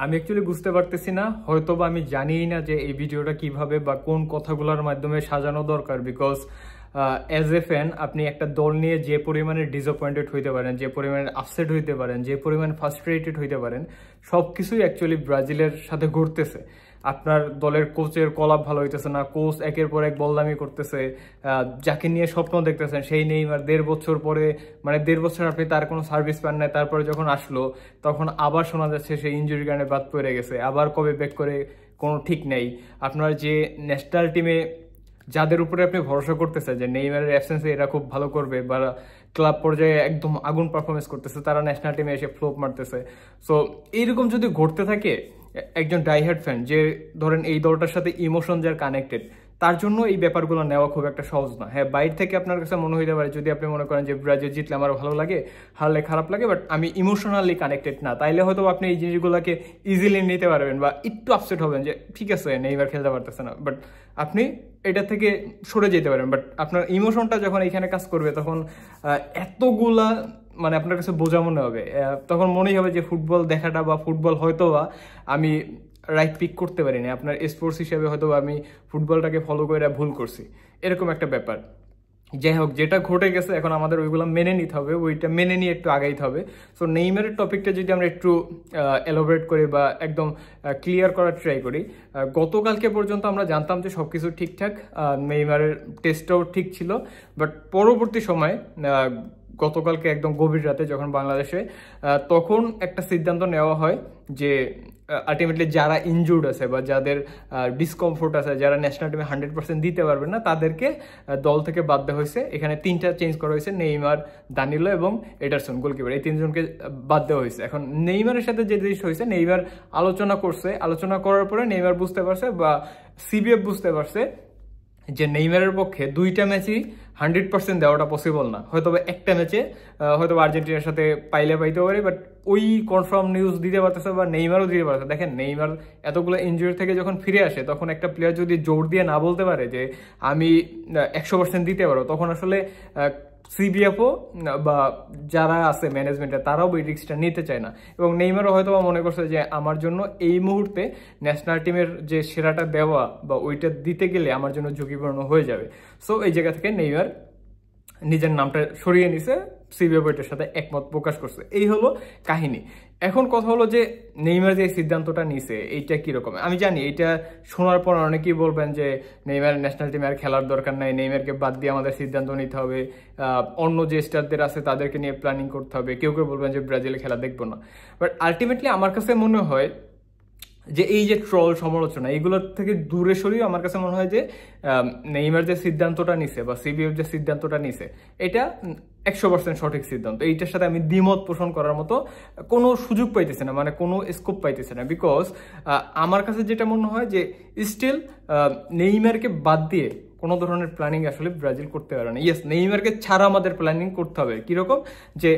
আমি অ্যাকচুয়ালি বুঝতে পারতেছি না, হয়তো বা আমি জানিই না যে এই ভিডিওটা কিভাবে বা কোন কথাগুলোর মাধ্যমে সাজানো দরকার। বিকজ অ্যাজ এ ফ্যান আপনি একটা দল নিয়ে যে পরিমাণে ডিসঅ্যাপয়েন্টেড হইতে পারেন, যে পরিমাণে আপসেট হইতে পারেন, যে পরিমাণে ফ্রাস্ট্রেটেড হইতে পারেন, সব কিছুই অ্যাকচুয়ালি ব্রাজিলের সাথে ঘটতেছে। আপনার দলের কোচের কলাপ ভালো হইতেছে না, কোচ একের পর এক বলদামি করতেছে, যাকে নিয়ে স্বপ্ন দেখতেছেন সেই নেইমার 1.5 বছর পরে, মানে 1.5 বছর আপনি তার কোনো সার্ভিস পান নাই, তারপরে যখন আসলো তখন আবার শোনা যাচ্ছে সে ইনজুরির কারণে বাদ পড়ে গেছে, আবার কবে ব্যাক করে কোনো ঠিক নেই। আপনার যে ন্যাশনাল টিমে যাদের উপরে আপনি ভরসা করতেছেন যে নেইমারের অ্যাবসেন্সে এরা খুব ভালো করবে বা ক্লাব পর্যায়ে একদম আগুন পারফরমেন্স করতেছে, তারা ন্যাশনাল টিমে এসে ফ্লোপ মারতেছে। সো এইরকম যদি ঘটতে থাকে, একজন ডাইহার্ড ফ্যান যে ধরেন এই দলটার সাথে ইমোশন যার কানেক্টেড, তার জন্য এই ব্যাপারগুলো নেওয়া খুব একটা সহজ না। হ্যাঁ, বাইরে থেকে আপনার কাছে মনে হইতে পারে, যদি আপনি মনে করেন যে ব্রাজিল জিতলে আমার ভালো লাগে, হারলে খারাপ লাগে, বাট আমি ইমোশনালি কানেক্টেড না, তাইলে হয়তো আপনি এই জিনিসগুলোকে ইজিলি নিতে পারবেন বা একটু আপসেট হবেন যে ঠিক আছে নেইমার খেলতে পারতেছে না, বাট আপনি এটা থেকে সরে যেতে পারেন। বাট আপনার ইমোশনটা যখন এখানে কাজ করবে তখন এতগুলা মানে আপনার কাছে বোঝা মনে হবে, তখন মনেই হবে যে ফুটবল দেখাটা বা ফুটবল হয়তো বা আমি রাইট পিক করতে পারিনি, আপনার স্পোর্টস হিসেবে হয়তো আমি ফুটবলটাকে ফলো করে ভুল করছি, এরকম একটা ব্যাপার। যাই হোক, যেটা ঘটে গেছে এখন আমাদের ওইগুলো মেনে নিতে হবে, ওইটা মেনে নিয়ে একটু আগাইতে হবে। সো নেইমারের টপিকটা যদি আমরা একটু এলোবরেট করি বা একদম ক্লিয়ার করার ট্রাই করি, গতকালকে পর্যন্ত আমরা জানতাম যে সব কিছু ঠিকঠাক, নেইমারের টেস্টটাও ঠিক ছিল, বাট পরবর্তী সময় গতকালকে একদম গভীর রাতে যখন বাংলাদেশে, তখন একটা সিদ্ধান্ত নেওয়া হয় যে আলটিমেটলি যারা ইনজুর্ড আছে বা যাদের ডিসকমফোর্ট আছে, যারা ন্যাশনাল টিমে 100% দিতে পারবে না, তাদেরকে দল থেকে বাদ দেওয়া হয়েছে। এখানে 3টা চেঞ্জ করা হয়েছে, নেইমার, দানিলো এবং এডারসন গোলকিপার, এই 3জনকে বাদ দেওয়া হয়েছে। এখন নেইমারের সাথে যে জিনিস হয়েছে, নেইমার আলোচনা করছে, আলোচনা করার পরে নেইমার বুঝতে পারছে বা সিবিএফ বুঝতে পারছে যে নেইমারের পক্ষে 2টা ম্যাচই 100% দেওয়াটা পসিবল না। হয়তো একটা ম্যাচে হয়তো আর্জেন্টিনার সাথে পাইতে পারে, বাট ওই কনফার্ম নিউজ দিতে পারতেছে বা নেইমারও দিতে পারতেছে। দেখেন, নেইমার এতগুলো ইনজুরি থেকে যখন ফিরে আসে, তখন একটা প্লেয়ার যদি জোর দিয়ে না বলতে পারে যে আমি 100% দিতে পারো, তখন আসলে সিবিএফও বা যারা আছে ম্যানেজমেন্টে তারাও ওই রিস্কটা নিতে চায় না। এবং নেইমারও হয়তো মনে করছে যে আমার জন্য এই মুহূর্তে ন্যাশনাল টিমের যে সেরাটা দেওয়া বা ওইটা দিতে গেলে আমার জন্য ঝুঁকিপূর্ণ হয়ে যাবে। সো এই জায়গা থেকে নেইমার নিজের নামটা সরিয়ে নিছে, সিবিএফ এটার সাথে একমত প্রকাশ করছে। এই হলো কাহিনী। এখন কথা হলো যে নেইমার যে সিদ্ধান্তটা নিছে এইটা কিরকম। আমি জানি এইটা শোনার পর অনেকেই বলবেন যে নেইমার ন্যাশনাল টিমে আর খেলার দরকার নাই, নেইমারকে বাদ দিয়ে আমাদের সিদ্ধান্ত নিতে হবে, অন্য যে স্টারদের আছে তাদেরকে নিয়ে প্ল্যানিং করতে হবে। কেউ কেউ বলবেন যে ব্রাজিলে খেলা দেখবো না। বাট আলটিমেটলি আমার কাছে মনে হয় যে এই যে ট্রল সমালোচনা, এগুলোর থেকে দূরে সরিয়ে আমার কাছে মনে হয় যে নেইমার যে সিদ্ধান্তটা নিছে বা সিবিএফ যে সিদ্ধান্তটা নিছে, এটা 100% সঠিক সিদ্ধান্ত। এইটার সাথে আমি দ্বিমত পোষণ করার মতো কোনো সুযোগ পাইতেছে না, মানে কোনো স্কোপ পাইতেছে না। বিকজ আমার কাছে যেটা মনে হয় যে স্টিল নেইমারকে বাদ দিয়ে কোনো ধরনের প্ল্যানিং আসলে ব্রাজিল করতে পারে না। ইয়েস, নেইমারকে ছাড়া আমাদের প্ল্যানিং করতে হবে। কিরকম, যে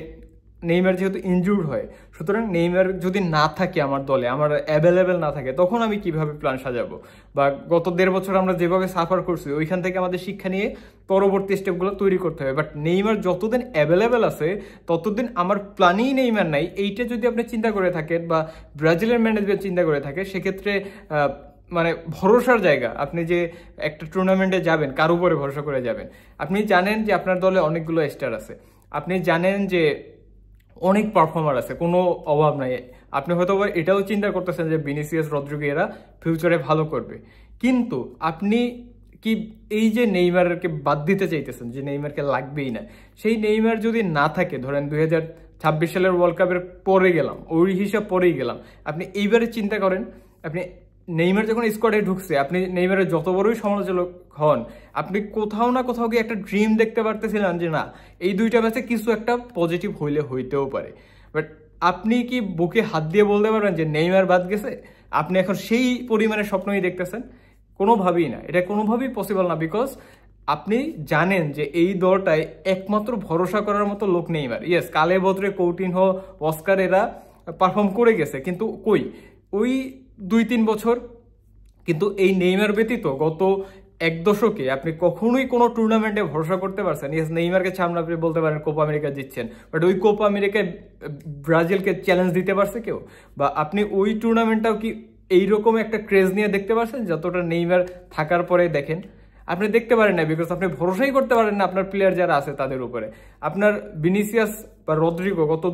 নেইমার যেহেতু ইনজুর্ড হয়, সুতরাং নেইমার যদি না থাকে আমার দলে, আমার অ্যাভেলেবেল না থাকে, তখন আমি কিভাবে প্ল্যান সাজাবো? বা গত 1.5 বছর আমরা যেভাবে সাফার করছি, ওইখান থেকে আমাদের শিক্ষা নিয়ে পরবর্তী স্টেপগুলো তৈরি করতে হবে। বাট নেইমার যতদিন অ্যাভেলেবেল আছে ততদিন আমার প্ল্যানই নেইমার নাই, এইটা যদি আপনি চিন্তা করে থাকেন বা ব্রাজিলের ম্যানেজমেন্ট চিন্তা করে থাকে, সেক্ষেত্রে মানে ভরসার জায়গা, আপনি যে একটা টুর্নামেন্টে যাবেন কার উপরে ভরসা করে যাবেন? আপনি জানেন যে আপনার দলে অনেকগুলো স্টার আছে, আপনি জানেন যে অনেক পারফর্মার আছে, কোনো অভাব নাই। আপনি হয়তো এটাও চিন্তা করতেছেন যে ভিনিসিয়াস, রদ্রিগো এরা ফিউচারে ভালো করবে, কিন্তু আপনি কি এই যে নেইমারকে বাদ দিতে চাইতেছেন, যে নেইমারকে লাগবেই না, সেই নেইমার যদি না থাকে, ধরেন 2026 সালের ওয়ার্ল্ড কাপের পরে গেলাম, ওই হিসাব পরেই গেলাম, আপনি এইবারে চিন্তা করেন, আপনি নেইমার যখন স্কোয়াডে ঢুকছে, আপনি নেইমারের যত বড়ই সমালোচক হন, আপনি কোথাও না কোথাও গিয়ে একটা ড্রিম দেখতে পারতেছিলেন যে না, এই 2টা ম্যাচে কিছু একটা পজিটিভ হইতেও পারে। বাট আপনি কি বুকে হাত দিয়ে বলতে পারবেন যে নেইমার বাদ গেছে আপনি এখন সেই পরিমাণে স্বপ্নই দেখতেছেন? কোনোভাবেই না, এটা কোনোভাবেই পসিবল না। বিকজ আপনি জানেন যে এই দলটায় একমাত্র ভরসা করার মতো লোক নেইমার। ইয়েস, কালে বদরে, কৌটিনহো, অস্কার এরা পারফর্ম করে গেছে, কিন্তু ওই 2-3 বছর কিন্তু এই নেইমার ব্যতীত গত এক দশকে আপনি কখনোই কোনো টুর্নামেন্টে ভরসা করতে পারছেন? ইয়েস, নেইমারকে সামনে আপনি বলতে পারেন কোপা আমেরিকা জিতছেন, বাট ওই কোপা আমেরিকায় ব্রাজিলকে চ্যালেঞ্জ দিতে পারছে কেউ? বা আপনি ওই টুর্নামেন্টটাও কি এইরকম একটা ক্রেজ নিয়ে দেখতে পারছেন যতটা নেইমার থাকার পরে দেখেন? আপনি দেখতে পারেন না, বিকজ আপনি ভরসাই করতে পারেন না আপনার প্লেয়ার যারা আছে তাদের উপরে। আপনার ভিনিসিয়াস বা রদ্রিগো গত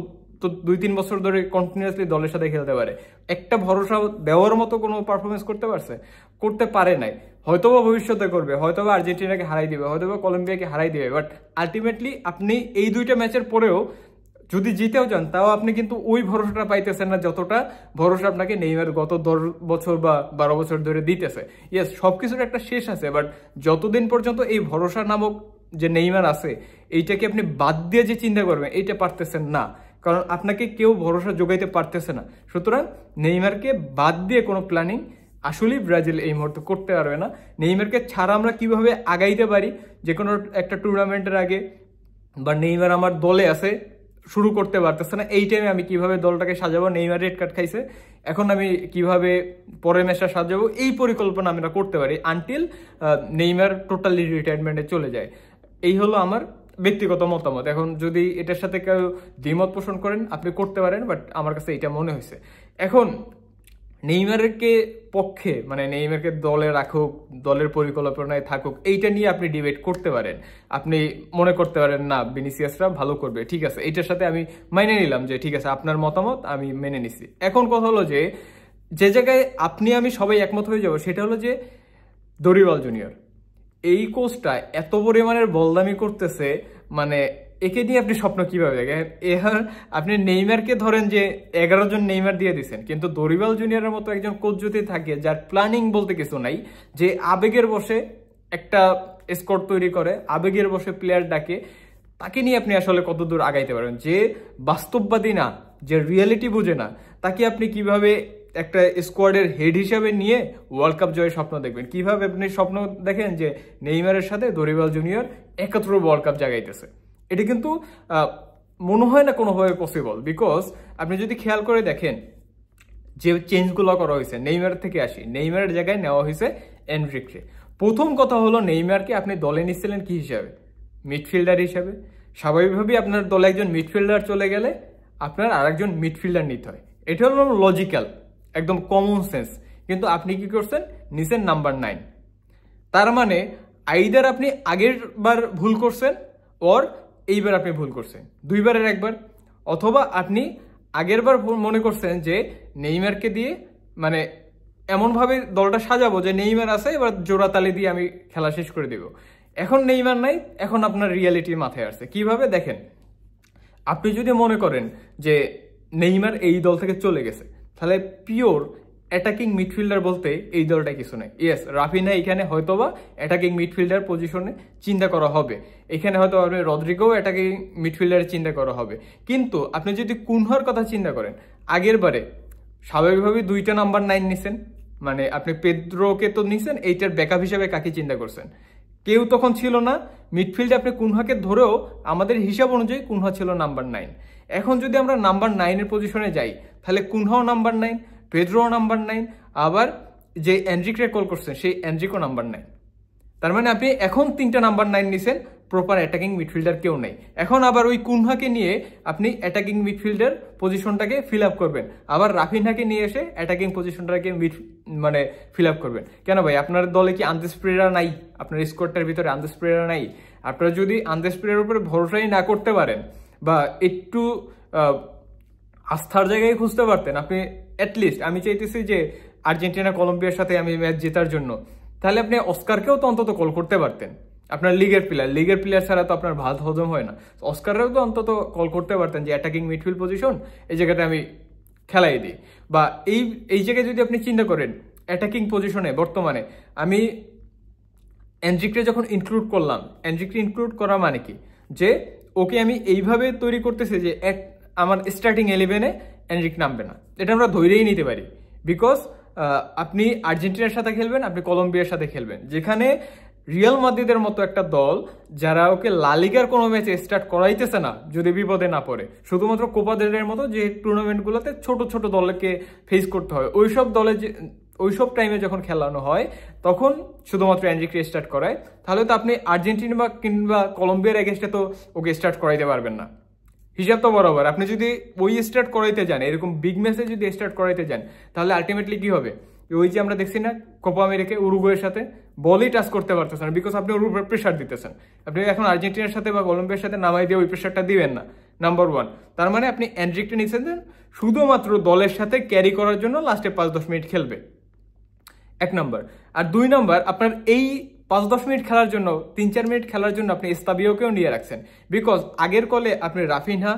2-3 বছর ধরে কন্টিনিউয়াসলি দলের সাথে খেলতে পারে, একটা ভরসা দেওয়ার মতো কোনো পারফরমেন্স করতে পারছে? করতে পারে নাই। হয়তোবা ভবিষ্যতে করবে, হয়তোবা আর্জেন্টিনাকে হারাই দিবে, হয়তোবা কলম্বিয়াকে হারাই দিবে, বাট আলটিমেটলি আপনি এই 2টা ম্যাচের পরেও যদি জিতেও যান তাও আপনি কিন্তু ওই ভরসাটা পাইতেছেন না যতটা ভরসা আপনাকে নেইমার গত 10 বছর বা 12 বছর ধরে দিতেছে। ইয়েস, সবকিছুর একটা শেষ আছে, বাট যতদিন পর্যন্ত এই ভরসা নামক যে নেইমার আছে এইটাকে আপনি বাদ দিয়ে যে চিন্তা করবেন এইটা পারতেছেন না, কারণ আপনাকে কেউ ভরসা যোগাইতে পারতেছে না। সুতরাং নেইমারকে বাদ দিয়ে কোনো প্ল্যানিং আসলেই ব্রাজিল এই মুহূর্তে করতে পারবে না। নেইমারকে ছাড়া আমরা কিভাবে আগাইতে পারি যে কোনো একটা টুর্নামেন্টের আগে, বা নেইমার আমার দলে আছে শুরু করতে পারতেছে না, এই টাইমে আমি কিভাবে দলটাকে সাজাবো? নেইমার রেড কার্ড খাইছে, এখন আমি কিভাবে পরের ম্যাচটা সাজাবো? এই পরিকল্পনা আমরা করতে পারি আনটিল নেইমার টোটালি রিটায়ারমেন্টে চলে যায়। এই হলো আমার ব্যক্তিগত মতামত। এখন যদি এটার সাথে কেউ দ্বিমত পোষণ করেন আপনি করতে পারেন, বাট আমার কাছে এটা মনে হয়েছে। এখন নেইমারকে পক্ষে মানে নেইমারকে দলে রাখুক, দলের পরিকল্পনায় থাকুক, এইটা নিয়ে আপনি ডিবেট করতে পারেন। আপনি মনে করতে পারেন না ভিনিসিয়াসরা ভালো করবে, ঠিক আছে, এইটার সাথে আমি মেনে নিলাম যে ঠিক আছে আপনার মতামত আমি মেনে নিছি। এখন কথা হলো যে যে জায়গায় আপনি আমি সবাই একমত হয়ে যাবো সেটা হলো যে দরিবাল জুনিয়র এই কোচটা এত পরিমাণের বলদামি করতেছে, মানে একে নিয়ে আপনি স্বপ্ন কিভাবে দেখেন? আপনি নেইমারকে ধরেন যে 11 জন নেইমার দিয়ে দিচ্ছেন, কিন্তু দরিবাল জুনিয়রের মতো একজন কোচ যদি থাকে যার প্ল্যানিং বলতে কিছু নাই, যে আবেগের বসে একটা স্কোর তৈরি করে, আবেগের বসে প্লেয়ার ডাকে, তাকে নিয়ে আপনি আসলে কত দূর আগাইতে পারবেন? যে বাস্তববাদী না, যে রিয়েলিটি বুঝে না, তাকে আপনি কিভাবে একটা স্কোয়াডের হেড হিসাবে নিয়ে ওয়ার্ল্ড কাপ জয়ের স্বপ্ন দেখবেন? কিভাবে আপনি স্বপ্ন দেখেন যে নেইমারের সাথে দরিবাল জুনিয়র একত্র ওয়ার্ল্ড কাপ জাগাইতেছে? এটা কিন্তু মনে হয় না কোনোভাবে পসিবল। বিকজ আপনি যদি খেয়াল করে দেখেন যে চেঞ্জগুলো করা হয়েছে, নেইমার থেকে আসি, নেইমারের জায়গায় নেওয়া হয়েছে এনরিকে। প্রথম কথা হলো নেইমারকে আপনি দলে নিচ্ছিলেন কি হিসাবে? মিডফিল্ডার হিসাবে। স্বাভাবিকভাবেই আপনার দলে একজন মিডফিল্ডার চলে গেলে আপনার আরেকজন মিডফিল্ডার নিতে হয়, এটা হলো লজিক্যাল, একদম কমন সেন্স। কিন্তু আপনি কি করছেন? নিছেন নাম্বার 9। তার মানে আইদার আপনি আগের বার ভুল করছেন ওর এইবার আপনি ভুল করছেন, 2 বারের একবার। অথবা আপনি আগের বার মনে করছেন যে নেইমারকে দিয়ে মানে এমনভাবে দলটা সাজাবো যে নেইমার আছে, এবার জোড়াতালি দিয়ে আমি খেলা শেষ করে দেব। এখন নেইমার নাই, এখন আপনার রিয়েলিটি মাথায় আসছে। কিভাবে দেখেন, আপনি যদি মনে করেন যে নেইমার এই দল থেকে চলে গেছে, তাহলে পিওর অ্যাটাকিং মিডফিল্ডার বলতে এই দলটা কিছু নেই। ইয়েস, রাফিনা এখানে হয়তোবা অ্যাটাকিং মিডফিল্ডার পজিশনে চিন্তা করা হবে, এখানে হয়তো আপনি রদ্রিগো অ্যাটাকিং মিডফিল্ডারের চিন্তা করা হবে। কিন্তু আপনি যদি কুনহার কথা চিন্তা করেন, আগের বারে স্বাভাবিকভাবেই 2টা নাম্বার 9 নিছেন, মানে আপনি পেদ্রোকে তো নিছেন, এইটার ব্যাকআপ হিসাবে কাকে চিন্তা করছেন? কেউ তখন ছিল না। মিডফিল্ডে আপনি কুনহাকে ধরেও আমাদের হিসাব অনুযায়ী কুনহা ছিল নাম্বার 9। এখন যদি আমরা নাম্বার 9-এর পজিশনে যাই, তাহলে কুনহাও নাম্বার 9, পেদ্রো নাম্বার 9, আবার যে এনরিকে কল করছেন সেই এনরিকো নাম্বার 9। তার মানে আপনি এখন 3টা নাম্বার 9 নিছেন, প্রপার অ্যাটাকিং মিডফিল্ডার কেউ নেই। এখন আবার ওই কুনহাকে নিয়ে আপনি অ্যাটাকিং মিডফিল্ডার পজিশনটাকে ফিল আপ করবেন, আবার রাফিনহাকে নিয়ে এসে অ্যাটাকিং পজিশনটাকে মানে ফিল আপ করবেন। কেন ভাই, আপনার দলে কি আন্দেস পেরেরা নাই? আপনার স্কোয়াডটার ভিতরে আন্দেস পেরেরা নাই? আপনারা যদি আন্দেস পেরেরার উপরে ভরসাই না করতে পারেন বা একটু আস্থার জায়গায় খুঁজতে পারতেন, আপনি অ্যাটলিস্ট, আমি চাইতেছি যে আর্জেন্টিনা কলম্বিয়ার সাথে আমি ম্যাচ জেতার জন্য, তাহলে আপনি অস্কারকেও তো অন্তত কল করতে পারতেন। আপনার লিগের প্লেয়ার ছাড়া তো আপনার ভাত হজম হয় না, অস্কাররাও তো অন্তত কল করতে পারতেন যে অ্যাটাকিং মিডফিল্ড পজিশন এই জায়গাটা আমি খেলাই দিই। বা এই জায়গায় যদি আপনি চিন্তা করেন অ্যাটাকিং পজিশনে বর্তমানে আমি এনরিকে যখন ইনক্লুড করলাম, এনরিকে ইনক্লুড করা মানে কি, যে ওকে আমি এইভাবে তৈরি করতেছি যে আমার স্টার্টিং 11-এ এনরিকে নামবে না, এটা আমরা ধৈরেই নিতে পারি। বিকজ আপনি আর্জেন্টিনার সাথে খেলবেন, আপনি কলম্বিয়ার সাথে খেলবেন, যেখানে রিয়াল মাদ্রিদের মতো একটা দল যারা ওকে লা লিগার কোনো ম্যাচে স্টার্ট করাইতেছে না যদি বিপদে না পড়ে, শুধুমাত্র কোপা দেল রের মতো যে টুর্নামেন্টগুলোতে ছোট ছোট দলকে ফেস করতে হয়, ওইসব দলে ওইসব টাইমে যখন খেলানো হয় তখন শুধুমাত্র এনরিকে স্টার্ট করায়, তাহলে তো আপনি আর্জেন্টিনা কিংবা কলম্বিয়ার এগেনস্টে তো ওকে স্টার্ট করাইতে পারবেন না। হিসাব তো বরাবর। আপনি যদি ওই স্টার্ট করাইতে যান, এরকম বিগ ম্যাচে যদি স্টার্ট করাইতে যান, তাহলে আলটিমেটলি কি হবে? ওই যে আমরা দেখছি না কোপা আমেরিকা উরুগুয়ের সাথে বলই টাচ করতে পারতেছেন না, বিকজ আপনি ওর উপর প্রেশার দিতেছেন। আপনি এখন আর্জেন্টিনার সাথে বা কলম্বিয়ার সাথে নামাই দিয়ে ওই প্রেশারটা দিবেন না, নাম্বার 1। তার মানে আপনি এনরিকে নিচ্ছেন শুধুমাত্র দলের সাথে ক্যারি করার জন্য, লাস্টে 5-10 মিনিট খেলবে, 1 নম্বর। আর 2 নম্বর, আপনার এই 5-10 মিনিট খেলার জন্য, 3-4 মিনিট খেলার জন্য আপনি এস্তাবিওকেও নিয়ে রাখছেন, বিকজ আগের কলে আপনি রাফিনহা,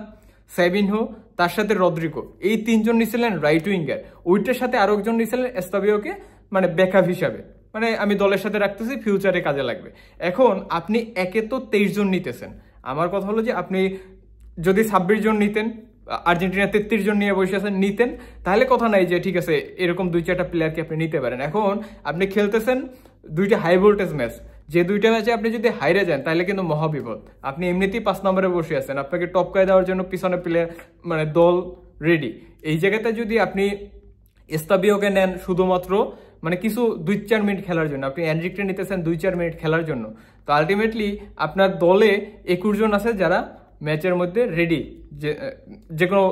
সেভিনহো, তার সাথে রদ্রিগো, এই 3 জন নিয়েছিলেন রাইট উইঙ্গার, ওইটার সাথে আরো একজন নিয়েছিলেন এস্তাবিওকে মানে ব্যাকআপ হিসাবে, মানে আমি দলের সাথে রাখতেছি, ফিউচারে কাজে লাগবে। এখন আপনি একে তো 23 জন নিতেছেন। আমার কথা হলো যে আপনি যদি 26 জন নিতেন, আর্জেন্টিনা 33 জন নিয়ে বসে আছেন, নিতেন, তাহলে কথা নাই যে ঠিক আছে এরকম 2-4টা প্লেয়ারকে আপনি নিতে পারেন। এখন আপনি খেলতেছেন 2টা হাই ভোল্টেজ ম্যাচ, যে 2টা ম্যাচে আপনি যদি হাইরে যান তাহলে কিন্তু মহাবিপদ। আপনি এমনিতেই 5 নম্বরে বসে আছেন, আপনাকে টপকায় দেওয়ার জন্য পিছনে প্লেয়ার মানে দল রেডি। এই জায়গাতে যদি আপনি এস্তাবিওকে নেন শুধুমাত্র মানে কিছু 2-4 মিনিট খেলার জন্য, আপনি এনরিকে নিতেছেন 2-4 মিনিট খেলার জন্য, তো আলটিমেটলি আপনার দলে 21 জন আছে যারা ম্যাচের মধ্যে রেডি, যে কোনো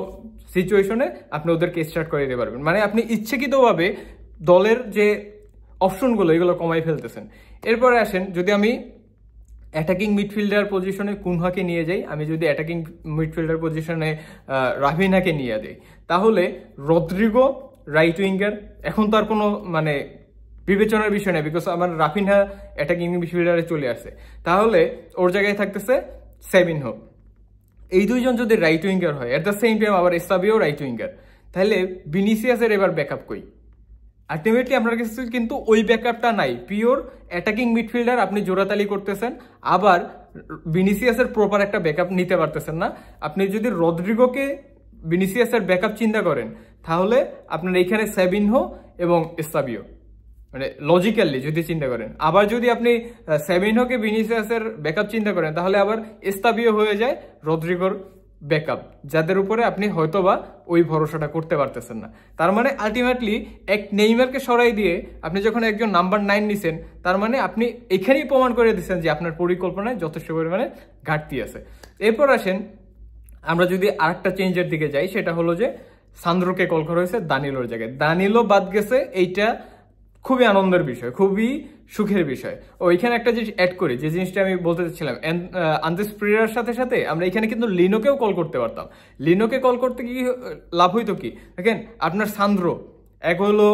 সিচুয়েশনে আপনি ওদেরকে স্টার্ট করে দিতে পারবেন। মানে আপনি ইচ্ছাকৃতভাবে দলের যে অপশনগুলো এগুলো কমাই ফেলতেছেন। এরপরে আসেন, যদি আমি অ্যাটাকিং মিডফিল্ডার পজিশনে কুনহাকে নিয়ে যাই, আমি যদি অ্যাটাকিং মিডফিল্ডার পজিশনে রাফিনহাকে নিয়ে যাই, তাহলে রদ্রিগো রাইট উইঙ্গার এখন তো আর কোনো মানে বিবেচনার বিষয় নেই, বিকজ আমার রাফিনহা অ্যাটাকিং মিডফিল্ডারে চলে আসছে, তাহলে ওর জায়গায় থাকতেছে সেভিনহো। এই 2 জন যদি রাইট উইঙ্গার হয়, এট দ্য সেম টাইম আবার এস্তাবিও রাইট উইঙ্গার, তাহলে ভিনিসিয়াসের এবার ব্যাকআপ কই? আলটিমেটলি আপনার কাছে কিন্তু ওই ব্যাকআপটা নাই, পিওর অ্যাটাকিং মিডফিল্ডার আপনি জোড়াতালি করতেছেন, আবার ভিনিসিয়াসের প্রপার একটা ব্যাকআপ নিতে পারতেছেন না। আপনি যদি রদ্রিগোকে ভিনিসিয়াসের ব্যাকআপ চিন্তা করেন, তাহলে আপনার এখানে সেভিনহো এবং এস্তাবিও, মানে লজিক্যালি যদি চিন্তা করেন। আবার যদি আপনি সেভিনহোকে ভিনিসিয়াসের ব্যাকআপ চিন্তা করেন, তাহলে আবার এস্তাবিও হয়ে যায় রদ্রিগোর ব্যাকআপ, যাদের উপরে আপনি হয়তোবা ওই ভরসাটা করতে পারতেছেন না। তার মানে আলটিমেটলি এক নেইমারকে সরাই দিয়ে আপনি যখন একজন নাম্বার 9 নিছেন, তার মানে আপনি এখানেই প্রমাণ করে দিচ্ছেন যে আপনার পরিকল্পনায় যথেষ্ট পরিমাণে ঘাটতি আছে। এরপর আসেন, আমরা যদি আরেকটা চেঞ্জের দিকে যাই, সেটা হলো যে সান্দ্রোকে কল করা হয়েছে দানিলোর জায়গায়, দানিলো বাদ গেছে। এইটা খুবই আনন্দের বিষয়, খুবই সুখের বিষয়। ওইখানে একটা জিনিস অ্যাড করি, যে জিনিসটা আমি বলতে চাচ্ছিলাম, আন্দ্রেস পেরেরার সাথে সাথে আমরা এখানে কিন্তু লিনোকেও কল করতে পারতাম। লিনোকে কল করতে কি লাভ হইতো কি? দেখেন, আপনার সান্দ্রো এক হলো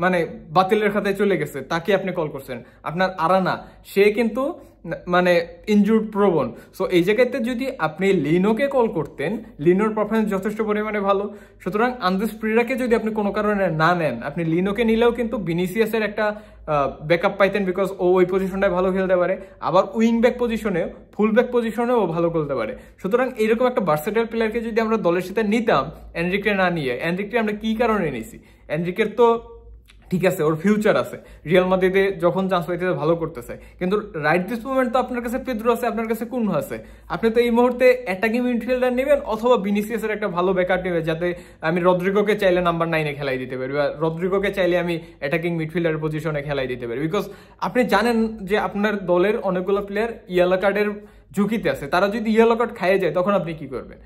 মানে বাতিলের খাতায় চলে গেছে, তাকে আপনি কল করছেন। আপনার আরানা, সে কিন্তু মানে ইনজুর্ড প্রবণ। সো এই জায়গাতে যদি আপনি লিনোকে কল করতেন, লিনোর পারফরমেন্স যথেষ্ট পরিমাণে ভালো। সুতরাং আন্দ্রেস পেরেরাকে যদি আপনি কোনো কারণে না নেন, আপনি লিনোকে নিলেও কিন্তু ভিনিসিয়াসের একটা ব্যাকআপ পাইতেন, বিকজ ও ওই পজিশনটায় ভালো খেলতে পারে, আবার উইং ব্যাক পজিশনেও, ফুল ব্যাক পজিশনেও ও ভালো খেলতে পারে। সুতরাং এইরকম একটা ভার্সেটাইল প্লেয়ারকে যদি আমরা দলের সাথে নিতাম, এনরিকে না নিয়ে, এনরিকে আমরা কি কারণে নিয়েছি? এনরিকের তো ঠিক আছে, ওর ফিউচার আছে, রিয়াল মাদ্রিদে যখন চান্স পাইতেছে ভালো করতেছে, কিন্তু রাইট দিস মোমেন্ট তো আপনার কাছে পেদ্রো আছে, আপনার কাছে কুনহা আছে। আপনি তো এই মুহূর্তে অ্যাটাকিং মিডফিল্ডার নেবেন, অথবা ভিনিসিয়াসের একটা ভালো ব্যাকআপ নেবেন, যাতে আমি রদ্রিগোকে চাইলে নাম্বার 9-এ খেলাই দিতে পারি, বা রদ্রিগোকে চাইলে আমি অ্যাটাকিং মিডফিল্ডার পজিশনে খেলাই দিতে পারি। বিকজ আপনি জানেন যে আপনার দলের অনেকগুলো প্লেয়ার ইয়েলো কার্ডের ঝুঁকিতে আছে, তারা যদি ইয়েলো কার্ড খাইয়ে যায় তখন আপনি কি করবেন?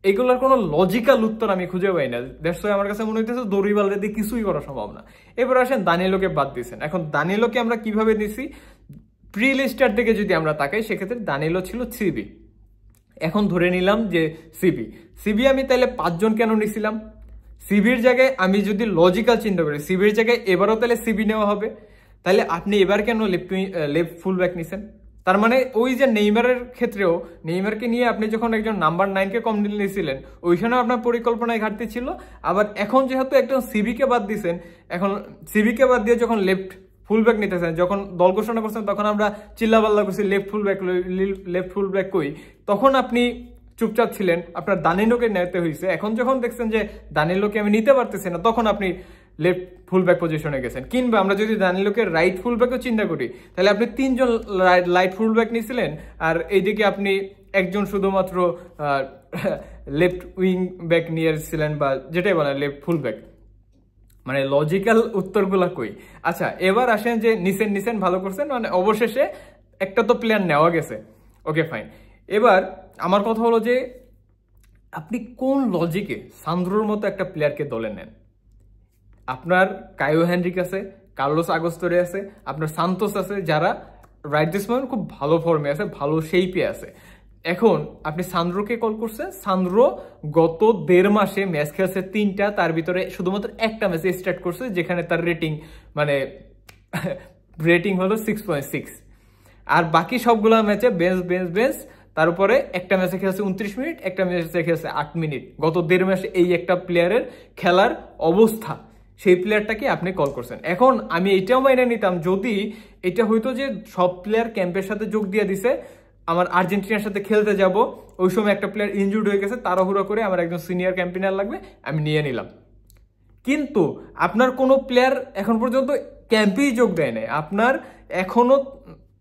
এগুলোর কোনো লজিক্যাল উত্তর আমি খুঁজে পাই না। দ্যাটস ওয়াই আমার কাছে মনে হইতেছে দরিবালরে দিয়ে কিছুই করা সম্ভব না। এবার আসেন, দানিলোকে বাদ দিয়েছেন। এখন দানিলোকে আমরা কিভাবে দিছি? প্রি লিস্টার থেকে যদি আমরা তাকাই, সেক্ষেত্রে দানিলো ছিল সিবি, এখন ধরে নিলাম যে সিবি আমি তাহলে 5 জন কেন নিছিলাম? সিবির জায়গায় আমি যদি লজিক্যাল চিন্তা করি, সিবির জায়গায় এবারও তাহলে সিবি নেওয়া হবে, তাহলে আপনি এবার কেন লেফট ফুল ব্যাক নিছেন? তার মানে ওই যে নেইমারের ক্ষেত্রেও, নেইমারকে নিয়ে আপনি যখন একজন নাম্বার 9-কে কম নিয়েছিলেন, ওইখানেও আপনার পরিকল্পনায় ঘাটতি ছিল। আবার এখন যেহেতু একজন সিবিকে বাদ দিয়েছেন, এখন সিবিকে বাদ দিয়ে যখন লেফট ফুল ব্যাক নিতেছেন, যখন দল ঘোষণা করছেন, তখন আমরা চিল্লাপাল্লা করছি লেফট ফুল ব্যাক কই, তখন আপনি চুপচাপ ছিলেন, আপনার দানিলোকে নিতে হয়েছে। এখন যখন দেখছেন যে দানিলোকে আমি নিতে পারতেছি না, তখন আপনি লেফট ফুল ব্যাক পজিশনে গেছেন। কিংবা আমরা যদি দানিলোকে রাইট ফুল ব্যাকও চিন্তা করি, তাহলে আপনি 3 জন রাইট ফুল ব্যাক নিয়েছিলেন, আর এইদিকে আপনি একজন শুধুমাত্র লেফট উইং ব্যাক নিয়েছিলেন, বা যেটাই বলেন লেফট ফুল ব্যাক। মানে লজিক্যাল উত্তরগুলা কই। আচ্ছা এবার আসেন যে নিছেন ভালো করছেন, মানে অবশেষে একটা তো প্লেয়ার নেওয়া গেছে, ওকে ফাইন। এবার আমার কথা হলো যে আপনি কোন লজিকে সান্দ্রোর মতো একটা প্লেয়ারকে দলে নেন? আপনার কায়ো হেনরিক আছে, কার্লোস আগস্টোরে আছে, আপনার সান্তোস আছে, যারা রাইট দিস মোমেন্ট খুব ভালো ফর্মে আছে, ভালো শেপে আছে। এখন আপনি সান্দ্রোকে কল করছেন, সান্দ্রো গত 1.5 মাসে ম্যাচ খেলছে 3টা, তার ভিতরে শুধুমাত্র একটা ম্যাচে স্টার্ট করছে যেখানে তার রেটিং মানে রেটিং হলো 6.6, আর বাকি সবগুলো ম্যাচে বেঞ্চ। তার উপরে একটা ম্যাচে খেলছে 29 মিনিট, একটা ম্যাচে খেলছে 8 মিনিট। গত 1.5 মাসে এই একটা প্লেয়ারের খেলার অবস্থা, সেই প্লেয়ারটাকে আপনি কল করছেন। এখন আমি এটাও মাইনে নিতাম যদি এটা হইতো যে সব প্লেয়ার ক্যাম্পের সাথে যোগ দিয়ে দিছে, আমার আর্জেন্টিনার সাথে খেলতে যাব, ওই সময় একটা প্লেয়ার ইনজুর্ড হয়ে গেছে, তাড়াহুড়া করে আমার একজন সিনিয়র ক্যাম্পেইনার লাগবে, আমি নিয়ে নিলাম। কিন্তু আপনার কোনো প্লেয়ার এখন পর্যন্ত ক্যাম্পেই যোগ দেয় নাই, আপনার এখনো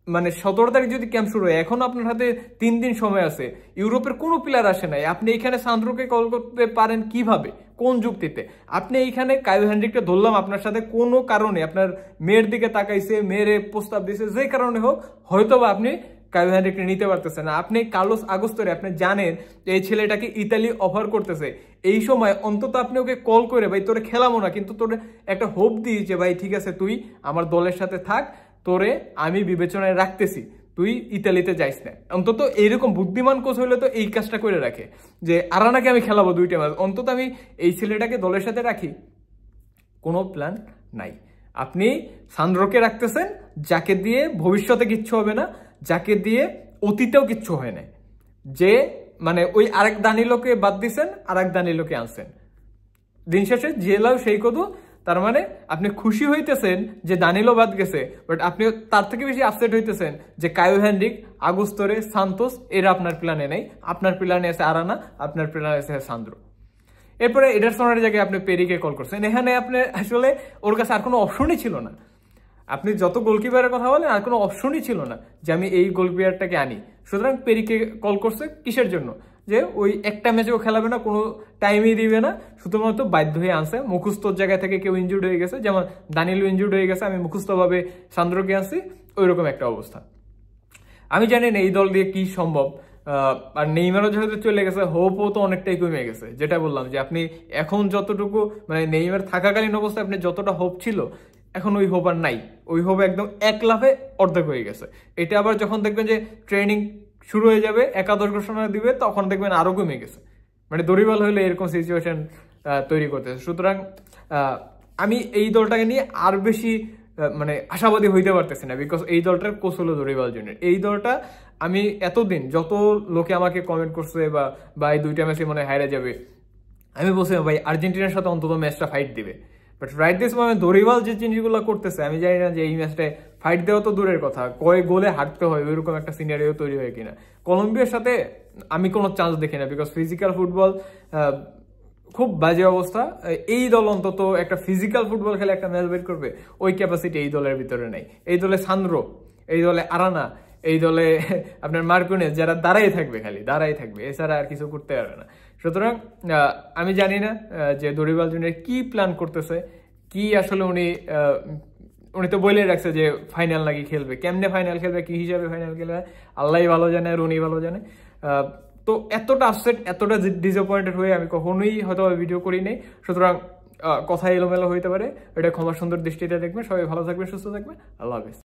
মানে 17 তারিখ যদি ক্যাম্প শুরু হয়, এখনো আপনার হাতে 3 দিন সময় আছে, ইউরোপের কোনো প্লেয়ার আসে নাই, আপনি এখানে সান্দ্রোকে কল করতে পারেন কিভাবে, কোন যুক্তিতে? আপনি এইখানে কায়ো হেনরিককে ধরলাম আপনার সাথে কোনো কারণে, আপনার মেয়ের দিকে তাকাইছে, মেয়েরে প্রস্তাব দিয়েছে, যে কারণে হোক, হয়তোবা আপনি কায়ো হেনরিককে নিতে পারতেছেন না। আপনি কার্লোস আগস্টোরে আপনি জানেন যে এই ছেলেটাকে ইতালি অফার করতেছে, এই সময় অন্তত আপনি ওকে কল করে ভাই তোরে খেলামো না, কিন্তু তোরে একটা হোপ দিই যে ভাই ঠিক আছে তুই আমার দলের সাথে থাক, তোরে আমি বিবেচনায় রাখতেছি, তুই ইতালিতে যাইস না। অন্তত এইরকম বুদ্ধিমান কোচ হইলে তো এই কাজটা করে রাখে যে আরানাকে আমি খেলাবো 2টা ম্যাচ, অন্তত আমি এই ছেলেটাকে দলের সাথে রাখি। কোনো প্ল্যান নাই। আপনি সান্দ্রোকে রাখতেছেন যাকে দিয়ে ভবিষ্যতে কিচ্ছু হবে না, যাকে দিয়ে অতীতেও কিচ্ছু হয় না, যে মানে ওই আরেক দানিলোকে বাদ দিছেন, আরেক দানিলোকে আনছেন, দিন শেষে জেলাও সেই কদু। তার মানে আপনি খুশি হইতেছেন যে দানিলো বাদ গেছে, বাট আপনি তার থেকে বেশি আপসেট হইতেছেন যে কায়ো হেনরিক, আগস্টোরে, সান্তোস এরা আপনার প্ল্যানে নেই। আপনার প্ল্যানে আছে আরানা, আপনার প্ল্যানে আছে সান্দ্রো। এরপরে এডারসনের জায়গায় আপনি পেরিকে কল করছেন, এখানে আপনি আসলে ওর কাছে আর কোনো অপশনই ছিল না। আপনি যত গোলকিপারের কথা বলেন, আর কোনো অপশনই ছিল না যে আমি এই গোলকিপারটাকে আনি। সুতরাং পেরিকে কল করছে কিসের জন্য? যে ওই একটা ম্যাচেও খেলাবে না, কোনো টাইমই দিবে না, শুধুমাত্র বাধ্য হয়ে আনছে। মুখস্থর জায়গা থেকে কেউ ইনজুর্ড হয়ে গেছে, যেমন দানিলো ইনজুর্ড হয়ে গেছে, আমি মুখস্থভাবে সান্দ্রোকে আনছি, ওইরকম একটা অবস্থা। আমি জানি না এই দল দিয়ে কি সম্ভব। আর নেইমারও যেহেতু চলে গেছে, হোপও তো অনেকটাই কমে গেছে। যেটা বললাম যে আপনি এখন যতটুকু মানে নেইমার থাকাকালীন অবস্থায় আপনি যতটা হোপ ছিল, এখন ওই হোপ আর নাই। ওই হোপ একদম এক লাফে অর্ধেক হয়ে গেছে। এটা আবার যখন দেখবেন যে ট্রেনিং শুরু হয়ে যাবে, একাদশ ঘোষণা দিবে, তখন দেখবেন আরো কমে গেছে। মানে দরিবাল হলে এরকম সিচুয়েশন তৈরি করতেছে। সুতরাং আমি এই দলটাকে নিয়ে আর বেশি মানে আশাবাদী হইতে পারতেছি না, বিকজ এই দলটার কোচ হলো দরিবাল জুনিয়র। এই দলটা আমি এতদিন যত লোকে আমাকে কমেন্ট করছে বা এই 2টা ম্যাচে মনে হাইরা যাবে, আমি বলছিলাম ভাই আর্জেন্টিনার সাথে অন্তত ম্যাচটা ফাইট দিবে। But right this moment Dorival যে জিনিসগুলো করতেছে, আমি জানি না যে এই ম্যাচটায় ফাইট দেওয়া তো দূরের কথা, কয় গোলে হারতে হয় ওইরকম একটা সিনারিও তৈরি হয় কিনা। কলম্বিয়ার সাথে আমি কোনো চান্স দেখি না, বিকজ ফিজিক্যাল ফুটবল খুব বাজে অবস্থা। এই দল অন্তত একটা ফিজিক্যাল ফুটবল খেলে একটা ম্যাচ বের করবে, ওই ক্যাপাসিটি এই দলের ভিতরে নেই। এই দলে সান্দ্রো, এই দলে আরানা, এই দলে আপনার মার্কুনেস, যারা দাঁড়াই থাকবে, খালি দাঁড়াই থাকবে, এছাড়া আর কিছু করতে পারবে না। সুতরাং আমি জানি না যে দরিবাল জুনিয়র কি প্ল্যান করতেছে, কি আসলে উনি তো বলে রাখছে যে ফাইনাল নাকি খেলবে, কেমনে ফাইনাল খেলবে, কি হিসাবে ফাইনাল খেলবে আল্লাহ ভালো জানে, আর উনি ভালো জানে। তো এতটা আপসেট, এতটা ডিসঅ্যাপয়েন্টেড হয়ে আমি কখনোই হয়তো ভিডিও করি নাই। সুতরাং কথা এলোমেলো হইতে পারে, এটা ক্ষমা সুন্দর দৃষ্টিতে দেখবেন। সবাই ভালো থাকবেন, সুস্থ থাকবেন, আল্লাহ হাফেজ।